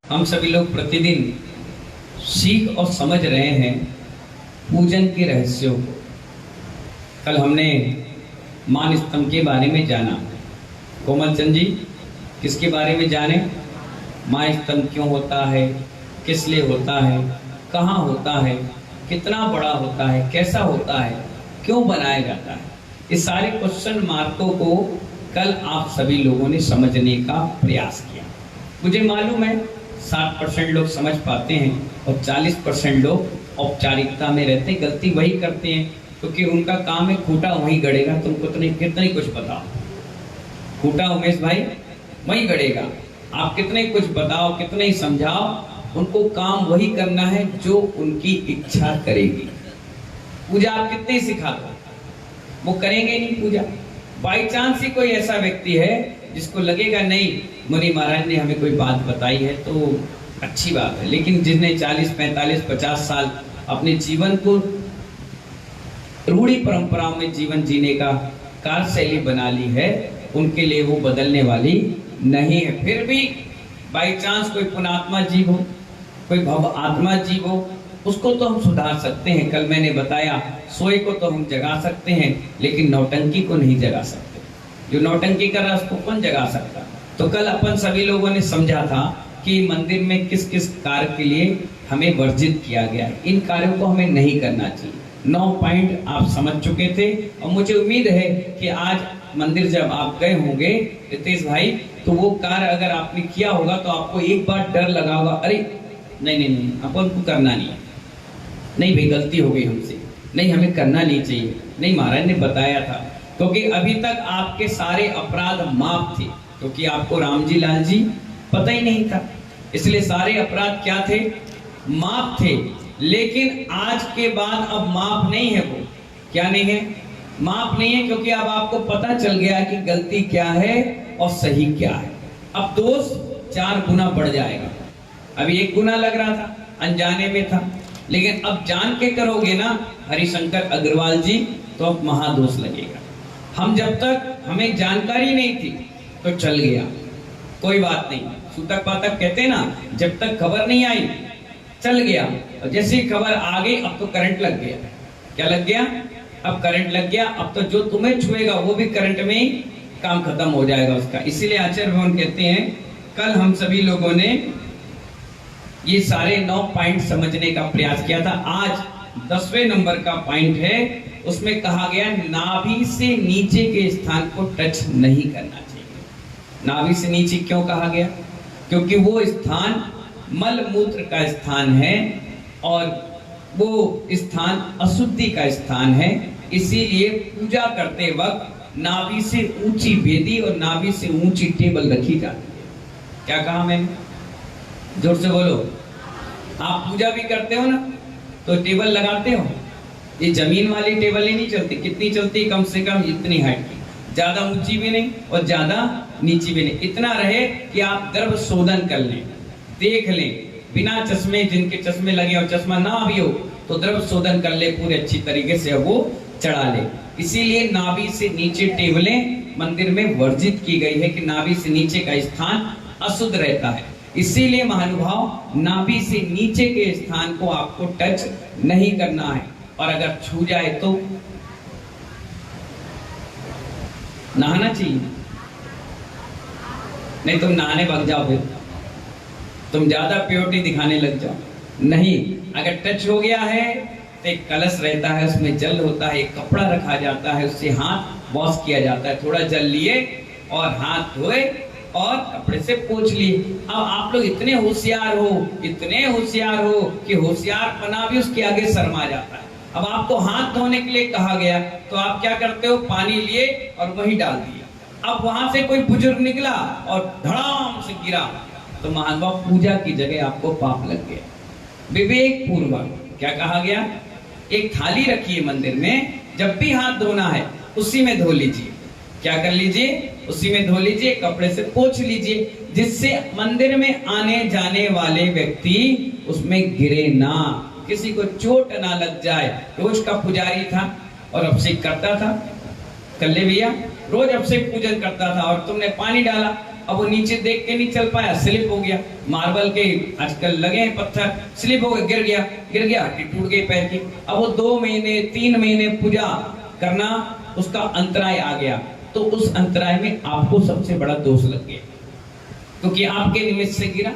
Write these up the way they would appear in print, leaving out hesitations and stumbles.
हम सभी लोग प्रतिदिन सीख और समझ रहे हैं पूजन के रहस्यों को। कल हमने मान स्तंभ के बारे में जाना। कोमल चंद जी, किसके बारे में जाने? मान स्तंभ क्यों होता है, किस लिए होता है, कहाँ होता है, कितना बड़ा होता है, कैसा होता है, क्यों बनाया जाता है, इस सारे क्वेश्चन मार्कों को कल आप सभी लोगों ने समझने का प्रयास किया। मुझे मालूम है 60% लोग समझ पाते हैं और 40% लोग औपचारिकता में रहते हैं, गलती वही करते हैं क्योंकि उनका काम है खूंटा वहीं गड़ेगा। तुमको तो कितना ही कुछ बताओ, खूंटा उमेश भाई वहीं गड़ेगा। आप कितने कुछ बताओ, कितने ही समझाओ, उनको काम वही करना है जो उनकी इच्छा करेगी। पूजा आप कितने ही सिखा दो, वो करेंगे नहीं पूजा। बाई चांस ही कोई ऐसा व्यक्ति है जिसको लगेगा नहीं मुनि महाराज ने हमें कोई बात बताई है तो अच्छी बात है, लेकिन जिसने 40, 45, 50 साल अपने जीवन को रूढ़ी परंपराओं में जीवन जीने का कार्यशैली बना ली है, उनके लिए वो बदलने वाली नहीं है। फिर भी बाई चांस कोई पुण्यात्मा जीव हो, कोई भव आत्मा जीव हो, उसको तो हम सुधार सकते हैं। कल मैंने बताया सोए को तो हम जगा सकते हैं, लेकिन नौटंकी को नहीं जगा सकते। जो नौटंकी कर रहा है उसको कौन जगा सकता? तो कल अपन सभी लोगों ने समझा था कि मंदिर में किस किस कार्य के लिए हमें वर्जित किया गया है। इन कार्यों को हमें नहीं करना चाहिए। 9 पॉइंट आप समझ चुके थे और मुझे उम्मीद है कि आज मंदिर जब आप गए होंगे रितेश भाई, तो वो कार्य अगर आपने किया होगा तो आपको एक बार डर लगा होगा, अरे नहीं अपन को करना नहीं, नहीं भाई गलती हो गई हमसे, नहीं हमें करना नहीं चाहिए, नहीं महाराज ने बताया था। क्योंकि अभी तक आपके सारे अपराध माफ थे, क्योंकि आपको राम जी लाल जी पता ही नहीं था, इसलिए सारे अपराध क्या थे? माफ थे। लेकिन आज के बाद अब माफ नहीं है। वो क्या नहीं है? माफ नहीं है, क्योंकि अब आपको पता चल गया कि गलती क्या है और सही क्या है। अब दोष 4 गुना बढ़ जाएगा। अभी 1 गुना लग रहा था, अनजाने में था, लेकिन अब जान के करोगे ना हरिशंकर अग्रवाल जी, तो अब महादोष लगेगा। हम जब तक हमें जानकारी नहीं थी तो चल गया, कोई बात नहीं। सूतक पातक कहते हैं ना, जब तक खबर नहीं आई चल गया, और जैसे खबर आ गई अब तो करंट लग गया। क्या लग गया? अब करंट लग गया। अब तो जो तुम्हें छुएगा वो भी करंट में ही काम खत्म हो जाएगा उसका। इसीलिए आचार्य भगवान कहते हैं कल हम सभी लोगों ने ये सारे 9 पॉइंट समझने का प्रयास किया था। आज 10वें नंबर का पॉइंट है, उसमें कहा गया नाभि से नीचे के स्थान को टच नहीं करना चाहिए। नाभि से नीचे क्यों कहा गया? क्योंकि वो स्थान मल मूत्र का स्थान है और वो स्थान अशुद्धि का स्थान है। इसीलिए पूजा करते वक्त नाभि से ऊंची वेदी और नाभि से ऊंची टेबल रखी जाती है। क्या कहा मैंने? जोर से बोलो। आप पूजा भी करते हो ना तो टेबल लगाते हो, ये जमीन वाली टेबल ही नहीं चलती। कितनी चलती? कम से कम इतनी हाइट की, ज्यादा ऊंची भी नहीं और ज्यादा नीची भी नहीं, इतना रहे कि आप गर्भ शोधन कर लें, देख लें बिना चश्मे, जिनके चश्मे लगे और चश्मा ना भी हो तो द्रव शोधन कर ले, पूरे अच्छी तरीके से वो चढ़ा ले। इसीलिए नाभि से नीचे टेबलें मंदिर में वर्जित की गई है कि नाभि से नीचे का स्थान अशुद्ध रहता है। इसीलिए महानुभाव नाभि से नीचे के स्थान को आपको टच नहीं करना है, और अगर छू जाए तो नहाना चाहिए। नहीं तुम नहाने भाग जाओ, फिर तुम ज्यादा प्योरिटी दिखाने लग जाओ। नहीं, अगर टच हो गया है तो एक कलश रहता है, उसमें जल होता है, एक कपड़ा रखा जाता है, उससे हाथ वॉश किया जाता है। थोड़ा जल लिए और हाथ धोए और कपड़े से पोंछ लिए। अब आप लोग इतने होशियार हो, इतने होशियार हो कि होशियारपना भी उसके आगे शर्मा जाता है। अब आपको हाथ धोने के लिए कहा गया तो आप क्या करते हो? पानी लिए और वहीं डाल दिया। अब वहां से कोई बुजुर्ग निकला और धड़ाम से गिरा तो महानुभाव पूजा की जगह आपको पाप लग गया। विवेक पूर्वक क्या कहा गया? एक थाली रखिए मंदिर में, जब भी हाथ धोना है उसी में धो लीजिए। क्या कर लीजिए? उसी में धो लीजिए, कपड़े से पोंछ लीजिए, जिससे मंदिर में आने जाने वाले व्यक्ति उसमें गिरे ना, किसी को चोट ना लग जाए। रोज का पुजारी था और अभिषेक करता था, कल्ले भैया रोज अभिषेक पूजन करता था और तुमने पानी डाला अब वो नीचे देख के नहीं चल पाया, स्लिप हो गया। मार्बल के आजकल लगे हैं पत्थर, स्लिप हो गया, गिर गया, हड्डी टूट गई पैर की। अब वो 2 महीने 3 महीने पूजा करना, उसका अंतराय आ गया। तो उस अंतराय में आपको सबसे बड़ा दोष लग गया, क्योंकि आपके निमित्त से गिरा।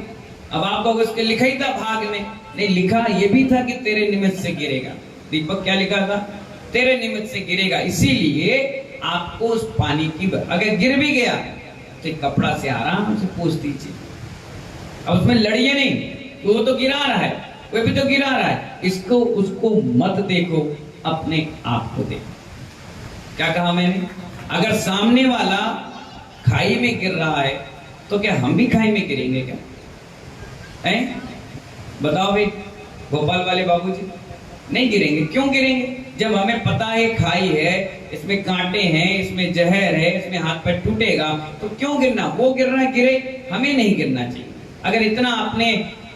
अब आपको उसके लिखा ही था भाग में, नहीं लिखा ये भी था कि तेरे निमित्त से गिरेगा। दीपक क्या लिखा था? तेरे निमित्त से गिरेगा। इसीलिए आपको उस पानी की, अगर गिर भी गया तो कपड़ा से आराम से पोंछ दीजिए। अब उसमें लड़िए नहीं, वो तो गिरा रहा है, वो भी तो गिरा रहा है, इसको उसको मत देखो, अपने आप को देखो। क्या कहा मैंने? अगर सामने वाला खाई में गिर रहा है तो क्या हम भी खाई में गिरेंगे क्या? हैं? बताओ भाई, भोपाल वाले बाबूजी, नहीं गिरेंगे। क्यों गिरेंगे? जब हमें पता है खाई है, इसमें कांटे हैं, इसमें जहर है, इसमें हाथ पैर टूटेगा, तो क्यों गिरना? वो गिर रहा है, गिरे, हमें नहीं गिरना चाहिए। अगर इतना आपने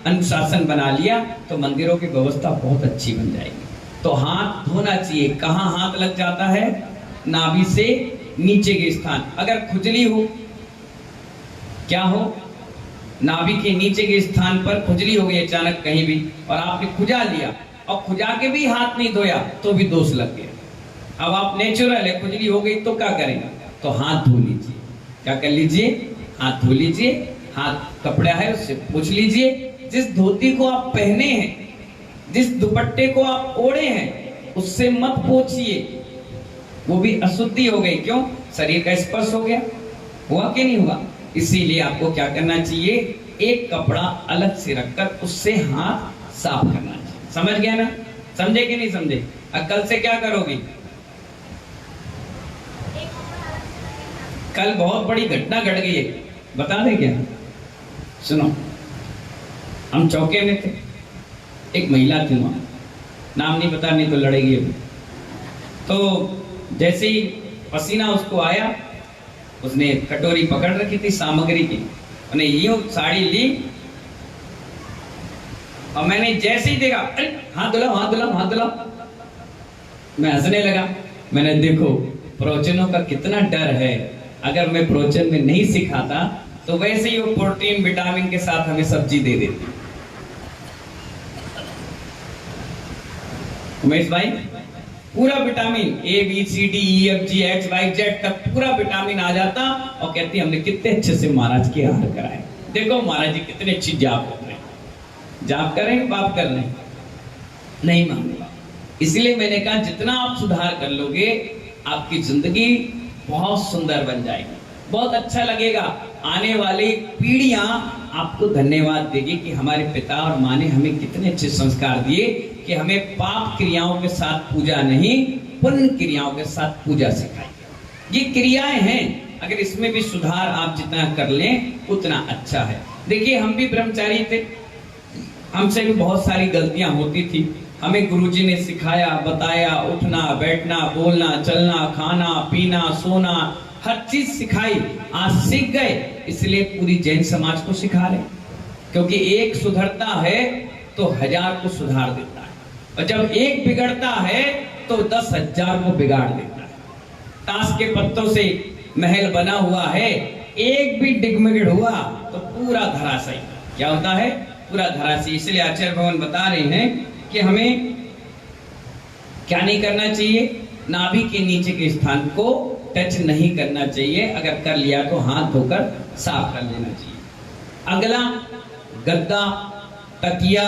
अनुशासन बना लिया तो मंदिरों की व्यवस्था बहुत अच्छी बन जाएगी। तो हाथ धोना चाहिए। कहाँ हाथ लग जाता है? नाभि से नीचे के स्थान। अगर खुजली हो, क्या हो? नाभि के नीचे के स्थान पर खुजली हो गई अचानक कहीं भी, और आपने खुजा लिया और खुजा के भी हाथ नहीं धोया तो भी दोष लग गया। अब आप नेचुरल है, खुजली हो गई तो क्या करेंगे? तो हाथ धो लीजिए। क्या कर लीजिए? हाथ धो लीजिए। हाथ कपड़ा है उससे पोंछ लीजिए। जिस धोती को आप पहने हैं, जिस दुपट्टे को आप ओढ़े हैं, उससे मत पोंछिए, वो भी अशुद्धि हो गई। क्यों? शरीर का स्पर्श हो गया, हुआ कि नहीं हुआ? इसीलिए आपको क्या करना चाहिए? एक कपड़ा अलग से रखकर उससे हाथ साफ करना चाहिए। समझ गया ना? समझे कि नहीं समझे? अब कल से क्या करोगी? कल बहुत बड़ी घटना घट गई है, बता दे क्या? सुनो, हम चौके में थे, एक महिला थी वहां, नाम नहीं पता, नहीं तो लड़ेगी अभी। तो जैसे ही पसीना उसको आया, उसने कटोरी पकड़ रखी थी सामग्री की, उन्हें यूं साड़ी ली, और मैंने जैसे ही देखा, अरे हाथ धुलाओ, हाथ धुलाओ, हाथ धुलाओ, मैं हंसने लगा। मैंने देखो प्रवचनों का कितना डर है। अगर मैं प्रवचन में नहीं सिखाता तो वैसे ही वो प्रोटीन विटामिन के साथ हमें सब्जी दे देती। उमेश भाई, पूरा vitamin A B C D E F G H Y Z तक पूरा विटामिन आ जाता, और कहती हमने कितने अच्छे से महाराज के आहार कराए। देखो महाराज जी कितने अच्छी जाप कर रहे हैं। जाप कर रहे हैं, पाप कर रहे हैं? नहीं माने। इसलिए मैंने कहा जितना आप सुधार कर लोगे, आपकी जिंदगी बहुत सुंदर बन जाएगी, बहुत अच्छा लगेगा। आने वाली पीढ़ियां आपको धन्यवाद देगी कि हमारे पिता और माँ ने हमें कितने अच्छे संस्कार दिए कि हमें पाप क्रियाओं के साथ पूजा नहीं, पुण्य क्रियाओं के साथ पूजा सिखाई। ये क्रियाएं हैं, अगर इसमें भी सुधार आप जितना कर लें उतना अच्छा है। देखिए, हम भी ब्रह्मचारी थे, हमसे भी बहुत सारी गलतियां होती थी। हमें गुरुजी ने सिखाया, बताया, उठना बैठना, बोलना चलना, खाना पीना, सोना, हर चीज सिखाई। आज सीख गए, इसलिए पूरी जैन समाज को सिखा रहे, क्योंकि एक सुधरता है तो 1000 को सुधार देता है, और जब एक बिगड़ता है तो 10,000 को बिगाड़ देता है। ताश के पत्तों से महल बना हुआ है, एक भी डिगमिगड़ हुआ तो पूरा धराशायी। क्या होता है? पूरा धराशायी। इसलिए आचार्य भगवान बता रहे हैं कि हमें क्या नहीं करना चाहिए? नाभि के नीचे के स्थान को टच नहीं करना चाहिए। अगर कर लिया तो हाथ धोकर साफ कर लेना चाहिए। अगला, गद्दा, तकिया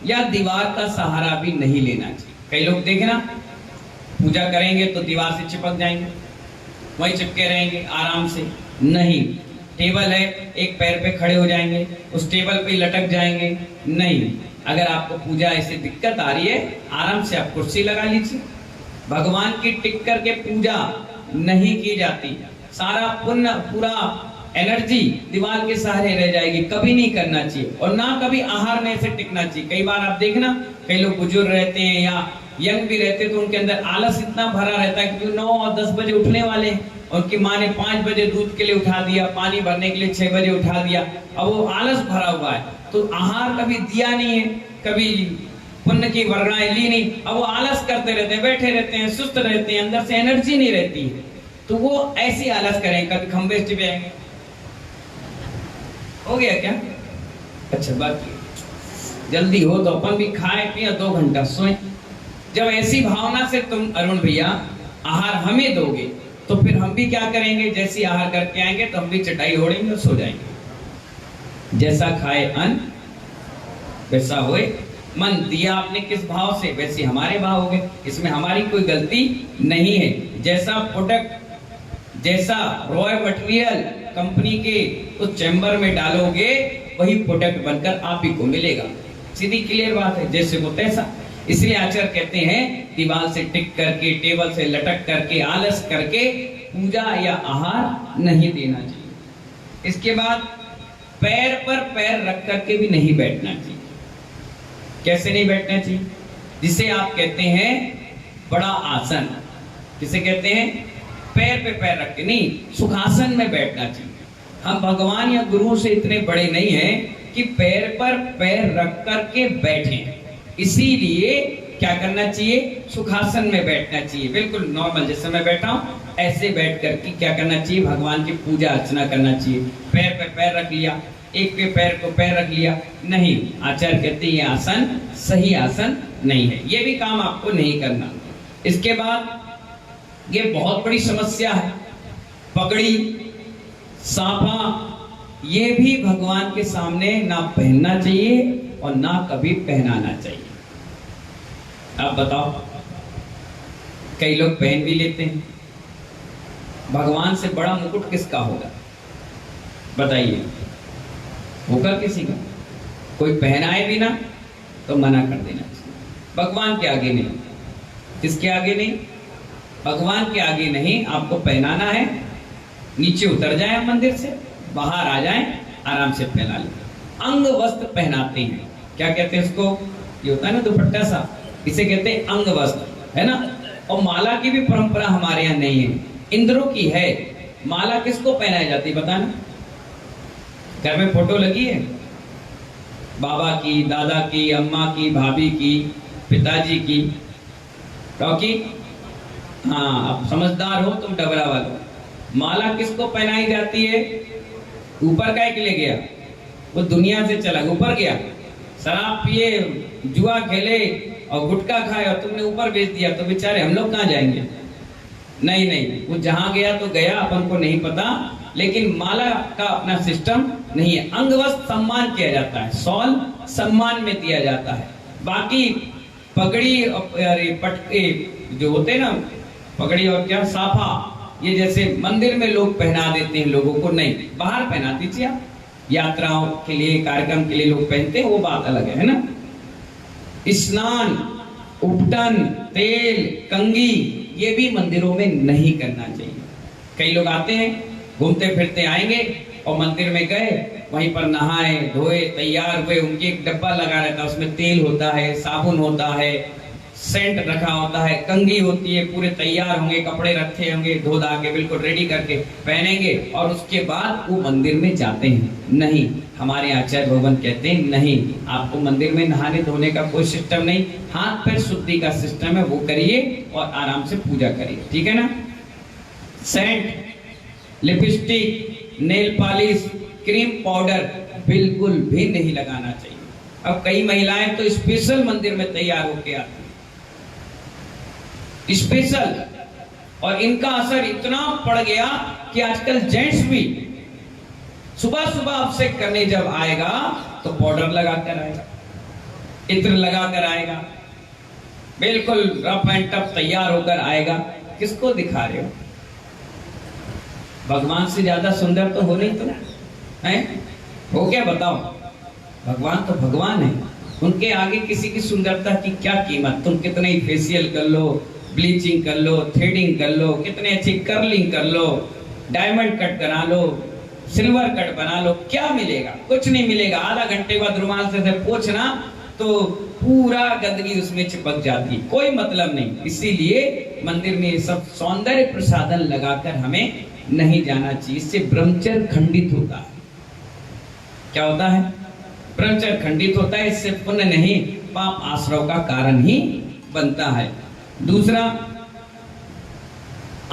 या दीवार का सहारा भी नहीं लेना चाहिए। कई लोग देखे ना, पूजा करेंगे तो दीवार से चिपक जाएंगे, वहीं चिपके रहेंगे आराम से। नहीं, टेबल है, एक पैर पे खड़े हो जाएंगे, उस टेबल पे लटक जाएंगे। नहीं, अगर आपको पूजा ऐसी दिक्कत आ रही है, आराम से आप कुर्सी लगा लीजिए। भगवान की टिक करके पूजा नहीं की जाती। सारा पुण्य, पूरा एनर्जी दीवार के सहारे रह जाएगी। कभी नहीं करना चाहिए, और ना कभी आहार में ऐसे टिकना चाहिए। कई बार आप देखना, कई लोग बुजुर्ग रहते हैं या यंग भी रहते हैं, तो उनके अंदर आलस इतना भरा रहता है कि 9 और 10 बजे उठने वाले हैं, उनकी माँ ने 5 बजे दूध के लिए उठा दिया, पानी भरने के लिए 6 बजे उठा दिया, अब वो आलस भरा हुआ है। तो आहार कभी दिया नहीं है, कभी पुण्य की वर्गणाएं ली नहीं, अब वो आलस करते रहते हैं, बैठे रहते हैं, सुस्त रहते हैं, अंदर से एनर्जी नहीं रहती है। तो वो ऐसी आलस करें, कभी खंबे चिपे हो गया क्या? अच्छा बाकी जल्दी हो तो अपन भी खाए पिए 2 घंटा सोए। जब ऐसी भावना से तुम अरुण भैया आहार हमें दोगे तो फिर हम भी क्या करेंगे? जैसी आहार करके आएंगे तो हम भी चटाई ओढ़ेंगे और सो जाएंगे। जैसा खाए अन्न वैसा होए मन। दिया आपने किस भाव से वैसे हमारे भाव हो गए, इसमें हमारी कोई गलती नहीं है। जैसा प्रोडक्ट, जैसा रॉय मटेरियल कंपनी के उस चैम्बर में डालोगे वही प्रोडक्ट बनकर आप ही को मिलेगा। सीधी क्लियर बात है, जैसे को तैसा। इसलिए आचार्य कहते हैं दीवार से टिक करके, टेबल से लटक करके, आलस करके पूजा या आहार नहीं देना चाहिए। इसके बाद पैर पर पैर रख करके भी नहीं बैठना चाहिए। कैसे नहीं बैठना चाहिए? जिसे आप कहते हैं बड़ा आसन। किसे कहते हैं? पैर पे पैर रख के नहीं, सुखासन में बैठना चाहिए। हम भगवान या गुरु से इतने बड़े नहीं हैं कि पैर पर पैर रख करके बैठे। इसीलिए क्या करना चाहिए? सुखासन में बैठना चाहिए। बिल्कुल नॉर्मल जैसे मैं बैठा हूं ऐसे बैठ करके क्या करना चाहिए? भगवान की पूजा अर्चना करना चाहिए। पैर पे पैर रख लिया, एक पे पैर को पैर रख लिया, नहीं। आचार्य कहते हैं ये आसन सही आसन नहीं है, ये भी काम आपको नहीं करना। इसके बाद ये बहुत बड़ी समस्या है, पगड़ी, साफा, ये भी भगवान के सामने ना पहनना चाहिए और ना कभी पहनाना चाहिए। आप बताओ, कई लोग पहन भी लेते हैं। भगवान से बड़ा मुकुट किसका होगा? बताइए, होगा किसी का? कोई पहनाए भी ना तो मना कर देना चाहिए। भगवान के आगे नहीं। किसके आगे नहीं? भगवान के आगे नहीं। आपको पहनाना है, नीचे उतर जाए मंदिर से, बाहर आ जाए, आराम से पहना ले। अंग वस्त्र पहनाते हैं, क्या कहते हैं उसको? ये होता है ना दुपट्टा सा, इसे कहते हैं अंग वस्त्र, है ना। और माला की भी परंपरा हमारे यहाँ नहीं है, इंद्रों की है। माला किसको पहनाई जाती है बताना? घर में फोटो लगी है बाबा की, दादा की, अम्मा की, भाभी की, पिताजी की, क्योंकि हाँ अब समझदार हो तुम डबरा वाले। माला किसको पहनाई जाती है? ऊपर का एक ले गया, वो दुनिया से चला, ऊपर गया, शराब पिए, जुआ खेले और गुटखा खाए और तुमने ऊपर भेज दिया, तो बेचारे हम लोग कहाँ जाएंगे? नहीं नहीं, वो जहां गया तो गया, अपन को नहीं पता। लेकिन माला का अपना सिस्टम नहीं है। अंगवस्त्र सम्मान किया जाता है, शॉल सम्मान में दिया जाता है। बाकी पगड़ी और पटके जो होते हैं ना, पगड़ी और क्या साफा, ये जैसे मंदिर में लोग पहना देते हैं लोगों को, नहीं, बाहर पहना दीजिए आप। यात्राओं के लिए, कार्यक्रम के लिए लोग पहनते हैं, वो बात अलग है ना। स्नान, उपटन, तेल, कंघी, ये भी मंदिरों में नहीं करना चाहिए। कई लोग आते हैं, घूमते फिरते आएंगे और मंदिर में गए, वहीं पर नहाए धोए तैयार हुए, उनके एक डब्बा लगा रहता है, उसमें तेल होता है, साबुन होता है, सेंट रखा होता है, कंघी होती है, पूरे तैयार होंगे, कपड़े रखे होंगे, धो धा के बिल्कुल रेडी करके पहनेंगे और उसके बाद वो मंदिर में जाते हैं। नहीं, हमारे आचार्य भगवान कहते हैं नहीं, आपको मंदिर में नहाने धोने का कोई सिस्टम नहीं, हाथ पैर शुद्धि का सिस्टम है, वो करिए और आराम से पूजा करिए, ठीक है ना। Scent, lipstick, nail polish, cream powder बिल्कुल भी नहीं लगाना चाहिए। अब कई महिलाएं तो स्पेशल मंदिर में तैयार होके आती, स्पेशल, और इनका असर इतना पड़ गया कि आजकल जेंट्स भी सुबह सुबह अभिषेक करने जब आएगा तो पाउडर लगाकर आएगा, इत्र लगाकर आएगा, बिल्कुल रफ एंड टफ तैयार होकर आएगा। किसको दिखा रहे हो? भगवान से ज्यादा सुंदर तो हो नहीं तुम, हैं? हो क्या बताओ? भगवान तो भगवान है, उनके आगे किसी की सुंदरता की क्या कीमत? तुम कितने ही फेशियल कर लो, ब्लीचिंग कर लो, थ्रेडिंग कर लो, कितने अच्छी कर्लिंग कर लो, डायमंड कट करा लो, सिल्वर कट बना लो, क्या मिलेगा? कुछ नहीं मिलेगा। आधा घंटे बाद रुमाल से पोंछना तो पूरा गंदगी उसमें चिपक जाती, कोई मतलब नहीं। इसीलिए मंदिर में ये सब सौंदर्य प्रसाधन लगाकर हमें नहीं जाना चाहिए, इससे ब्रह्मचर्य खंडित होता है। क्या होता है? ब्रह्मचर्य खंडित होता है, इससे पुण्य नहीं पाप आश्रव का कारण ही बनता है। दूसरा,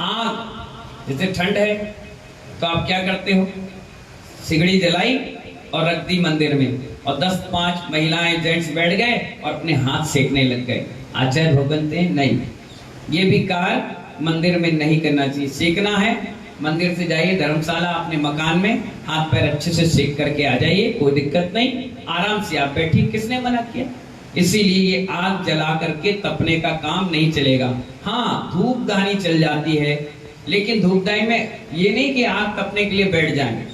आग, जैसे ठंड है तो आप क्या करते हो? सिगड़ी जलाई और रख दी मंदिर में, और 10-5 महिलाएं जेंट्स बैठ गए और अपने हाथ सेकने लग गए। आचार्य भोगनते नहीं, ये भी कार्य मंदिर में नहीं करना चाहिए। सेकना है, मंदिर से जाइए धर्मशाला अपने मकान में, हाथ पैर अच्छे से सेक करके आ जाइए, कोई दिक्कत नहीं, आराम से आप बैठिए, किसने मना किया। इसीलिए ये आग जला करके तपने का काम नहीं चलेगा। हाँ, धूप दानी चल जाती है, लेकिन धूपदानी में ये नहीं कि आग तपने के लिए बैठ जाएं,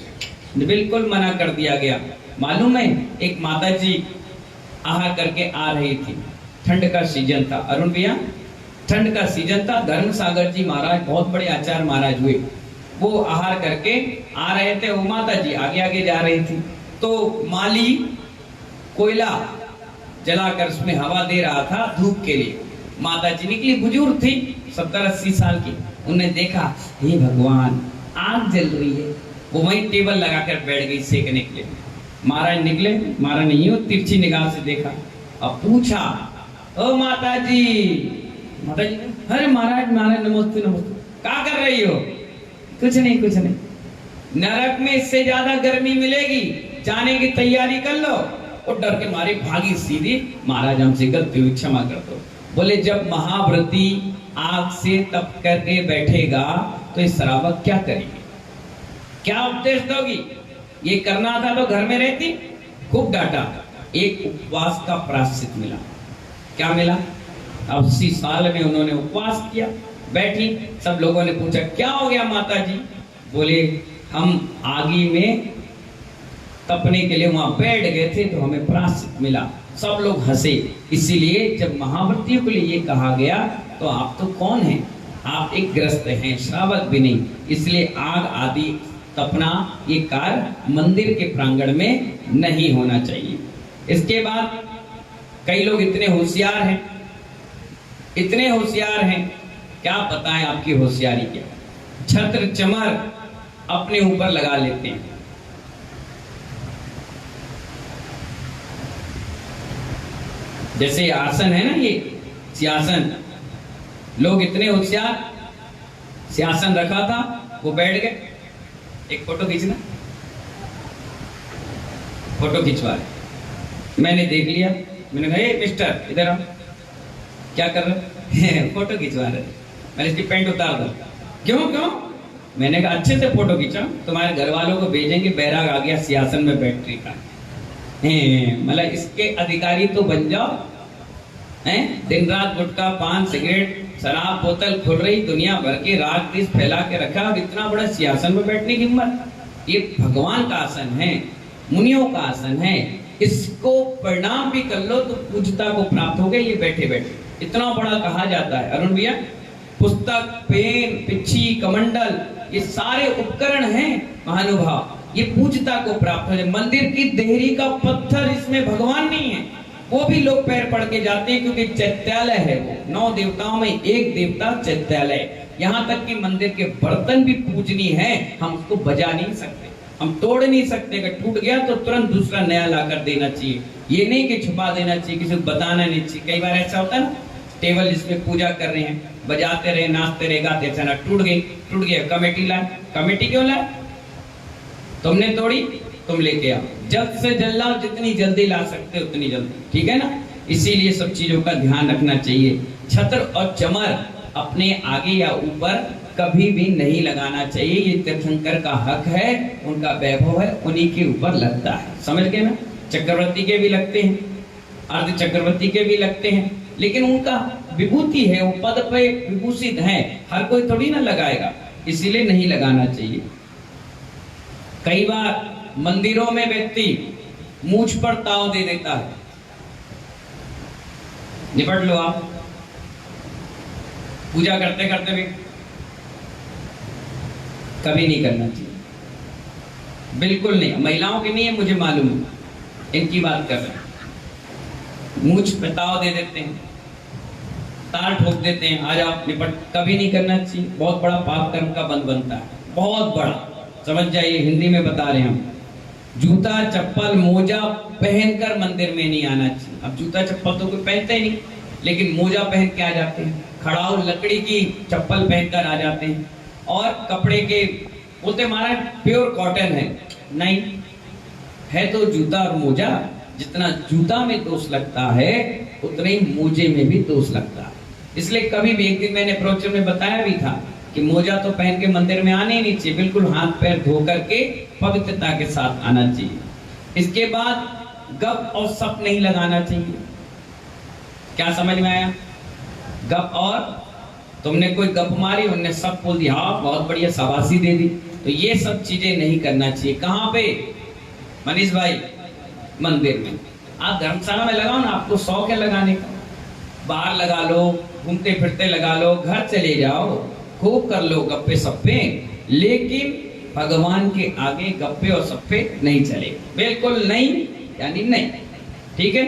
बिल्कुल मना कर दिया गया। मालूम है, एक माता जी आहार करके आ रही थी, ठंड का सीजन था, अरुण भैया ठंड का सीजन था। धर्मसागर जी महाराज बहुत बड़े आचार्य महाराज हुए, वो आहार करके आ रहे थे, वो माता जी आगे आगे जा रही थी। तो माली कोयला जलाकर उसमें हवा दे रहा था धूप के लिए। माता जी निकली, बुजुर्ग थी 70-80 साल की, उन्हें देखा, हे भगवान आग जल रही है, वो वहीं टेबल लगाकर बैठ गई सेकने के लिए। महाराज निकले, महाराज नहीं हो, तिरछी निगाह से देखा, अब पूछा, ओ माता जी। माता जी, अरे महाराज महाराज नमस्ते नमस्ते, क्या कर रही हो? कुछ नहीं कुछ नहीं, नरक में इससे ज्यादा गर्मी मिलेगी, जाने की तैयारी कर लो। और डर के मारे भागी सीधी, महाराज हमसे गलती हुई, क्षमा कर दो। बोले, जब महाव्रती आग से तप करके बैठेगा तो इस श्रावक क्या करेगी, क्या उपदेश दोगी? ये करना था तो घर में रहती। खूब डांटा, एक उपवास का प्रायश्चित मिला। क्या मिला? 80 साल में उन्होंने उपवास किया, बैठी, सब लोगों ने पूछा क्या हो गया माता जी? बोले, हम आगी में तपने के लिए वहां बैठ गए थे तो हमें प्रायश्चित मिला। सब लोग हंसे। इसीलिए जब महाव्रतियों के लिए ये कहा गया तो आप तो कौन हैं, आप एक ग्रस्त हैं, श्रावक भी नहीं। इसलिए आग आदि तपना ये कार्य मंदिर के प्रांगण में नहीं होना चाहिए। इसके बाद कई लोग इतने होशियार हैं, इतने होशियार हैं, क्या बताएं आपकी होशियारी क्या। छत्र चमर अपने ऊपर लगा लेते हैं। जैसे आसन है ना, ये सिंहासन, लोग इतने होशियार, सिंहासन रखा था, वो बैठ गए, एक फोटो खींचना, फोटो खिंचवा रहे। मैंने देख लिया, मैंने कहा, ए मिस्टर इधर आओ, क्या कर रहे? फोटो खिंचवा रहे। मैंने इसकी पैंट उतार दो। क्यों क्यों? मैंने कहा अच्छे से फोटो खींचा, तुम्हारे घर वालों को भेजेंगे, बैराग आ गया सिंहासन में बैटरी का, मतलब इसके अधिकारी तो बन जाओ। हैं, दिन रात गुटखा पान सिगरेट शराब बोतल खुल रही, दुनिया भर के राग द्वेष फैला के रखा, और इतना बड़ा सिंहासन में बैठने की हिम्मत। ये भगवान का आसन है, मुनियों का आसन है, इसको प्रणाम भी कर लो तो पूज्यता को प्राप्त हो गए। ये बैठे बैठे इतना बड़ा कहा जाता है। अरुण भैया, पुस्तक, पेन, पिच्छी, कमंडल, ये सारे उपकरण हैं महानुभाव, ये पूज्यता को प्राप्त हो जाए। मंदिर की देहरी का पत्थर, इसमें भगवान नहीं है, वो भी लोग पैर पड़ के जाते हैं, क्योंकि चैत्यालय है वो, 9 देवताओं में एक देवता चैत्यालय। यहाँ तक कि मंदिर के बर्तन भी पूजनीय है, हम उसको बजा नहीं सकते, हम तोड़ नहीं सकते। अगर टूट गया तो तुरंत दूसरा नया लाकर देना चाहिए, ये नहीं कि छुपा देना चाहिए, किसी को बताना नहीं चाहिए। कई बार ऐसा होता है ना, टेबल जिसमें पूजा कर रहे हैं, बजाते रहे, नाचते रहे, गाते, अच्छा ना टूट गया, कमेटी लाए। कमेटी क्यों लाए? तुमने तोड़ी, तुम लेके आओ, जल्द से जल्द लाओ, जितनी जल्दी ला सकते उतनी जल्दी, ठीक है ना। इसीलिए सब चीजों का ध्यान रखना चाहिए। छत्र और चमर अपने आगे या ऊपर कभी भी नहीं लगाना चाहिए, ये तीर्थंकर का हक है, उनका वैभव है, उन्हीं के ऊपर लगता है, समझ गए ना। चक्रवर्ती के भी लगते हैं, अर्ध चक्रवर्ती के भी लगते हैं, लेकिन उनका विभूति है, वो पद पे विभूषित है, हर कोई थोड़ी ना लगाएगा, इसीलिए नहीं लगाना चाहिए। कई बार मंदिरों में व्यक्ति मूंछ पर ताव दे देता है, निपट लो आप, पूजा करते करते भी कभी नहीं करना चाहिए, बिल्कुल नहीं। महिलाओं की नहीं है, मुझे मालूम है, इनकी बात कर रहे हैं। मूंछ पे ताव दे देते हैं, तार ठोक देते हैं, आज आप निपट, कभी नहीं करना चाहिए। बहुत बड़ा पाप कर्म का बंध बनता है, बहुत बड़ा, समझ जाइए। हिंदी में बता रहे हैं हम, जूता चप्पल मोजा पहनकर मंदिर में नहीं आना चाहिए। अब जूता चप्पल तो कोई पहनते ही नहीं, लेकिन मोजा पहन के आ जाते हैं, खड़ाऊ लकड़ी की चप्पल पहनकर आ जाते हैं, और कपड़े के बोलते महाराज प्योर कॉटन है, नहीं, है तो जूता और मोजा, जितना जूता में दोष लगता है उतने ही मोजे में भी दोष लगता है। इसलिए कभी भी, एक दिन मैंने प्रोचर में बताया भी था कि मोजा तो पहन के मंदिर में आने ही नहीं चाहिए, बिल्कुल हाथ पैर धो करके पवित्रता के साथ आना चाहिए। इसके बाद गप और सप नहीं लगाना चाहिए। क्या समझ में आया? गप और, तुमने कोई गप मारी, उनने सब बोल दिया, हाँ बहुत बढ़िया, शाबाशी दे दी, तो ये सब चीजें नहीं करना चाहिए। कहाँ पे मनीष भाई? मंदिर में। आप धर्मशाला में लगाओ ना, आपको शौक है लगाने का, बाहर लगा लो, घूमते फिरते लगा लो, घर चले जाओ, खूब कर लो गप्पे सप्पे, लेकिन भगवान के आगे गप्पे और सप्पे नहीं चले, बिल्कुल नहीं, यानी नहीं। ठीक है?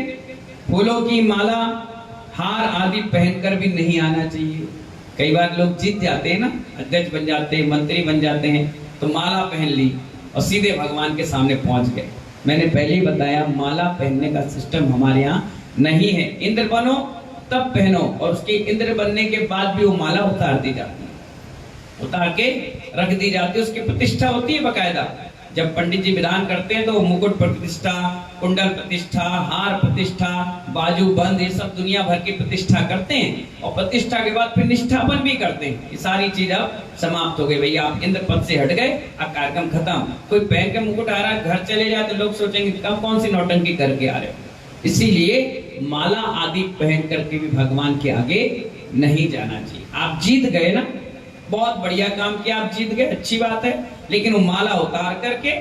फूलों की माला, हार आदि पहनकर भी नहीं आना चाहिए। कई बार लोग जीत जाते हैं ना, अध्यक्ष बन जाते हैं, मंत्री बन जाते हैं, तो माला पहन ली और सीधे भगवान के सामने पहुंच गए। मैंने पहले ही बताया, माला पहनने का सिस्टम हमारे यहाँ नहीं है। इंद्र बनो तब पहनो, और उसके इंद्र बनने के बाद भी वो माला उतार दी जाती है, उतार के रख दी जाती है, उसकी प्रतिष्ठा होती है बकायदा। जब पंडित जी विधान करते हैं तो मुकुट प्रतिष्ठा, कुंडल प्रतिष्ठा, हार प्रतिष्ठा, बाजू बंद, ये सब दुनिया भर की प्रतिष्ठा करते हैं, और प्रतिष्ठा के बाद फिर निष्ठापन भी करते हैं। ये सारी चीज अब समाप्त हो गई भैया, आप इंद्र पद से हट गए, अब कार्यक्रम खत्म। कोई पहन के मुकुट आ रहा है, घर चले जाए तो लोग सोचेंगे कब कौन सी नौटंकी करके आ रहे हो। इसीलिए माला आदि पहन करके भी भगवान के आगे नहीं जाना चाहिए। आप जीत गए ना, बहुत बढ़िया काम किया, आप जीत गए, अच्छी बात है, लेकिन वो माला उतार करके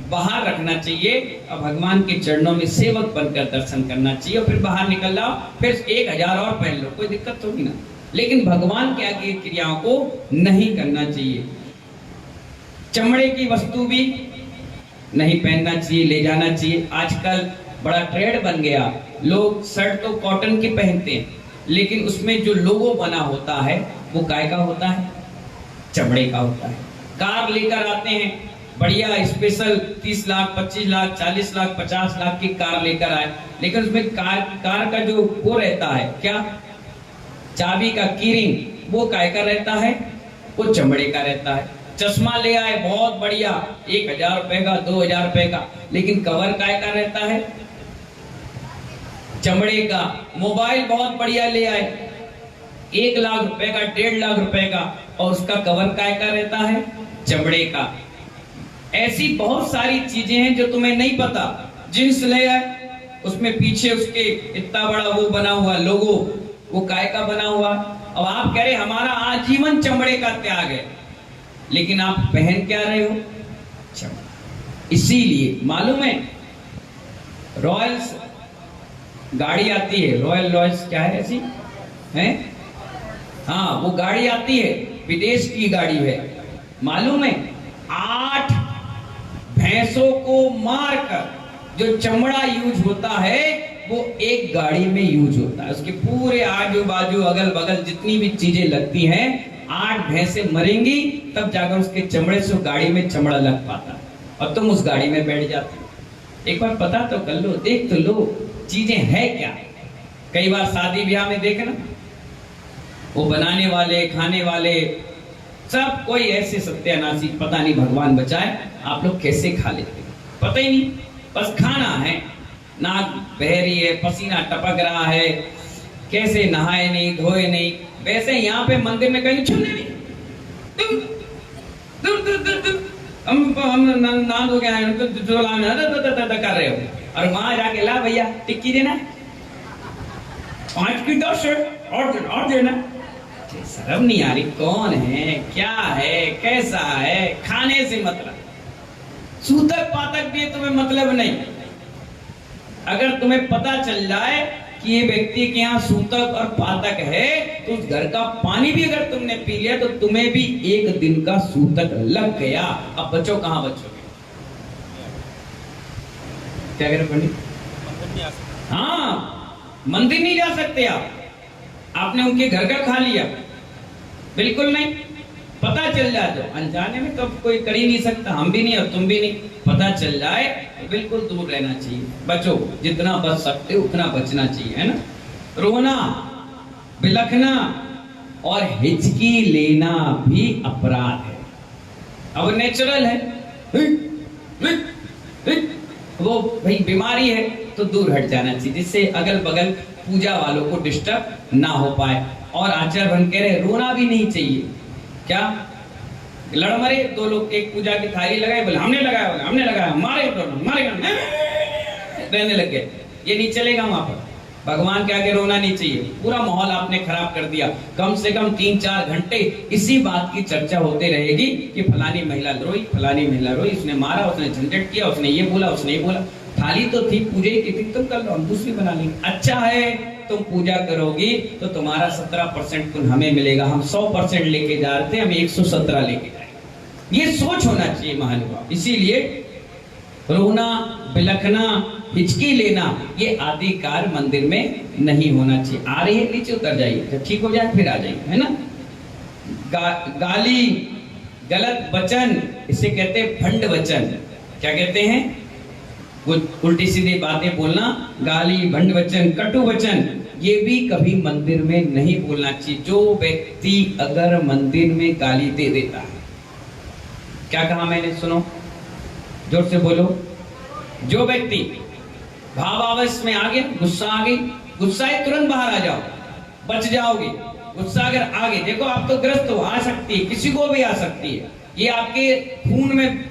बाहर रखना चाहिए और भगवान के चरणों में सेवक बनकर दर्शन करना चाहिए, और फिर बाहर निकल जाओ, फिर 1000 और पहन लो, कोई दिक्कत होगी ना, लेकिन भगवान के आगे क्रियाओं को नहीं करना चाहिए। चमड़े की वस्तु भी नहीं पहनना चाहिए, ले जाना चाहिए। आजकल बड़ा ट्रेंड बन गया, लोग शर्ट तो कॉटन की पहनते हैं, लेकिन उसमें जो लोगो बना होता है वो काय का होता है? चमड़े का होता है। कार लेकर आते हैं, बढ़िया स्पेशल 30 लाख 25 लाख 40 लाख 50 लाख की कार लेकर आए, लेकिन उसमें कार का जो वो रहता है, क्या चाबी का कीरिंग, वो काय का रहता है? वो चमड़े का रहता है। चश्मा ले आए बहुत बढ़िया, 1000 रुपए का, 2000 रुपए का, लेकिन कवर काय का रहता है? चमड़े का। मोबाइल बहुत बढ़िया ले आए, 1 लाख रुपए का, 1.5 लाख रुपए का, और उसका कवर काय का रहता है? चमड़े का। ऐसी बहुत सारी चीजें हैं जो तुम्हें नहीं पता। जींस ले आए, उसमें पीछे उसके इतना बड़ा वो बना हुआ लोगो, वो काय का बना हुआ। अब आप कह रहे हमारा आजीवन चमड़े का त्याग है, लेकिन आप पहन क्या रहे हो? चमड़ा। इसीलिए मालूम है, रॉयल्स गाड़ी आती है, रॉयल्स क्या है ऐसी है? हाँ, वो गाड़ी आती है, विदेश की गाड़ी है, मालूम है 8 भैंसों को मारकर जो चमड़ा यूज होता है वो एक गाड़ी में यूज होता है। उसके पूरे आजू बाजू अगल बगल जितनी भी चीजें लगती हैं, 8 भैंसे मरेंगी तब जाकर उसके चमड़े से गाड़ी में चमड़ा लग पाता है, और तुम उस गाड़ी में बैठ जाते हो। एक बार पता तो कर लो, देख तो लो चीजें है क्या। कई बार शादी ब्याह में देखना, वो बनाने वाले खाने वाले सब कोई ऐसे सत्यानाशी, पता नहीं भगवान बचाए आप लोग कैसे खा लेते, पता ही नहीं, बस खाना है, नाक बह रही है, पसीना टपक रहा है, कैसे नहाए नहीं धोए नहीं। वैसे यहाँ पे मंदिर में कहीं छूने नहीं, हम नाद हो गया कर रहे हो, और वहां जाके ला भैया टिक्की देना 5 की 10 और देना। शर्म नहीं आ रही? कौन है, क्या है, कैसा है, खाने से मतलब, सूतक पातक भी तुम्हें मतलब नहीं। अगर तुम्हें पता चल जाए कि ये व्यक्ति के यहाँ सूतक और पातक है, तो उस घर का पानी भी अगर तुमने पी लिया तो तुम्हें भी एक दिन का सूतक लग गया। अब बचो कहाँ बचोगे? क्या कह रहे पंडित? हाँ, मंदिर नहीं जा सकते आप, आपने उनके घर का खा लिया, बिल्कुल नहीं। पता चल जाए तो, अनजाने में तो कोई कर ही नहीं सकता, हम भी नहीं और तुम भी नहीं। पता चल जाए तो बिल्कुल दूर रहना चाहिए, बचो, जितना बच सकते उतना बचना चाहिए, है ना। रोना, बिलखना और हिचकी लेना भी अपराध है। अब नेचुरल है, वो भाई बीमारी है तो दूर हट जाना चाहिए, जिससे अगल बगल पूजा वालों को डिस्टर्ब ना हो पाए। और आचार्य भगवान कह रहे रोना भी नहीं चाहिए। क्या लड़ मरे दो लोग, एक पूजा की थाली लगाए, बोले हमने लगाया, बोले हमने लगाया, मारे रहने लग गए, ये नहीं चलेगा। वहां पर भगवान के आगे रोना नहीं चाहिए। पूरा माहौल आपने खराब कर दिया। कम से कम 3-4 घंटे इसी बात की चर्चा होते रहेगी कि फलानी महिला रोई, फलानी महिला रोई, उसने मारा, उसने झंझट किया, उसने ये बोला, उसने ये बोला। थाली तो थी, पूजा की थी, तुम कर लो, हम दूसरी बना लेंगे। अच्छा है तुम पूजा करोगी तो तुम्हारा 17% पुण्य हमें मिलेगा। हम 100% लेके जा रहे थे, हम 117 लेके जाएंगे। ये सोच होना चाहिए महानुभाव। इसीलिए रोना, बिलखना, हिचकी लेना ये आदि कार्य मंदिर में नहीं होना चाहिए। आ रही है नीचे उतर जाइए, जब ठीक हो जाए फिर आ जाइए, है ना। गाली, गलत वचन, इसे कहते हैं भंड वचन। क्या कहते हैं? उल्टी सीधी बातें बोलना, गाली, भंड वचन, कटु वचन, ये भी कभी मंदिर में नहीं बोलना चाहिए। जो व्यक्ति अगर मंदिर में गाली दे देता है, क्या कहा मैंने, सुनो जोर से बोलो। जो व्यक्ति भावावेश में आ गया, गुस्सा आ गई, गुस्सा है तुरंत बाहर आ जाओ, बच जाओगे। गुस्सा अगर आ गई, देखो आप तो ग्रस्त हो, आ सकती है, किसी को भी आ सकती है, ये आपके खून में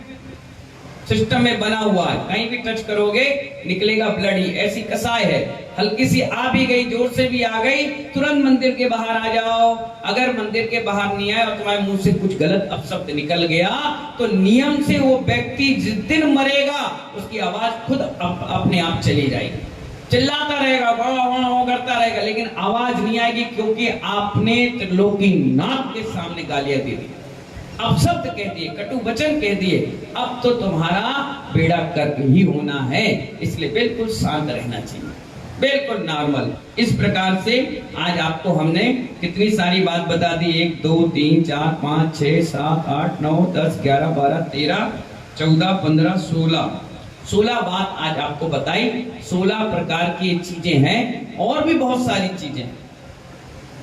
सिस्टम में बना हुआ है, कहीं भी टच करोगे निकलेगा ब्लड ही, ऐसी कसाई है। हल्की सी आ भी गई, जोर से भी आ गई, तुरंत मंदिर के बाहर आ जाओ। अगर मंदिर के बाहर नहीं आए और तुम्हारे मुंह से कुछ गलत अपशब्द निकल गया तो नियम से वो व्यक्ति जिस दिन मरेगा उसकी आवाज खुद अपने आप चली जाएगी, चिल्लाता रहेगा, करता रहेगा, लेकिन आवाज नहीं आएगी, क्योंकि आपने त्रिलोकीनाथ के सामने गालियां दे दी, अपशब्द कह दिए, कटु वचन कह दिए। अब तो तुम्हारा बेड़ा गर्क ही होना है। इसलिए बिल्कुल शांत रहना चाहिए, बिल्कुल नॉर्मल। इस प्रकार से आज आपको हमने कितनी सारी बात बता दी, 1 2 3 4 5 6 7 8 9 10 11 12 13 14 15 16 बात आज आपको बताई। 16 प्रकार की चीजें हैं, और भी बहुत सारी चीजें।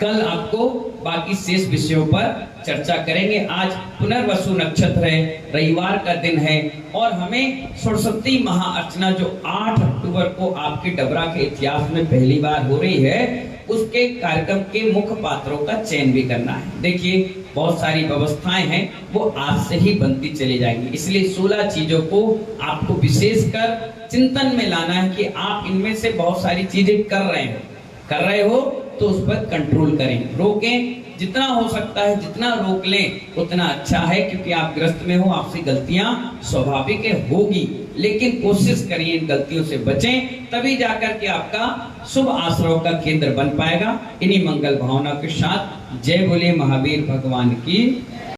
कल आपको बाकी शेष विषयों पर चर्चा करेंगे। आज पुनर्वसु नक्षत्र है, रविवार का दिन है, और हमें सरस्वती महाअर्चना जो 8 अक्टूबर को आपके डबरा के इतिहास में पहली बार हो रही है, उसके कार्यक्रम के मुख्य पात्रों का चयन भी करना है। देखिए बहुत सारी व्यवस्थाएं हैं, वो आज से ही बनती चली जाएंगी। इसलिए 16 चीजों को आपको विशेषकर चिंतन में लाना है कि आप इनमें से बहुत सारी चीजें कर रहे हो तो उस पर कंट्रोल करें, रोकें, जितना हो सकता है जितना रोक लें उतना अच्छा है, क्योंकि आप ग्रस्त में हो, आपसे गलतियां स्वाभाविक होगी, लेकिन कोशिश करिए इन गलतियों से बचें, तभी जाकर के आपका शुभ आश्रय का केंद्र बन पाएगा। इन्हीं मंगल भावना के साथ जय बोले महावीर भगवान की।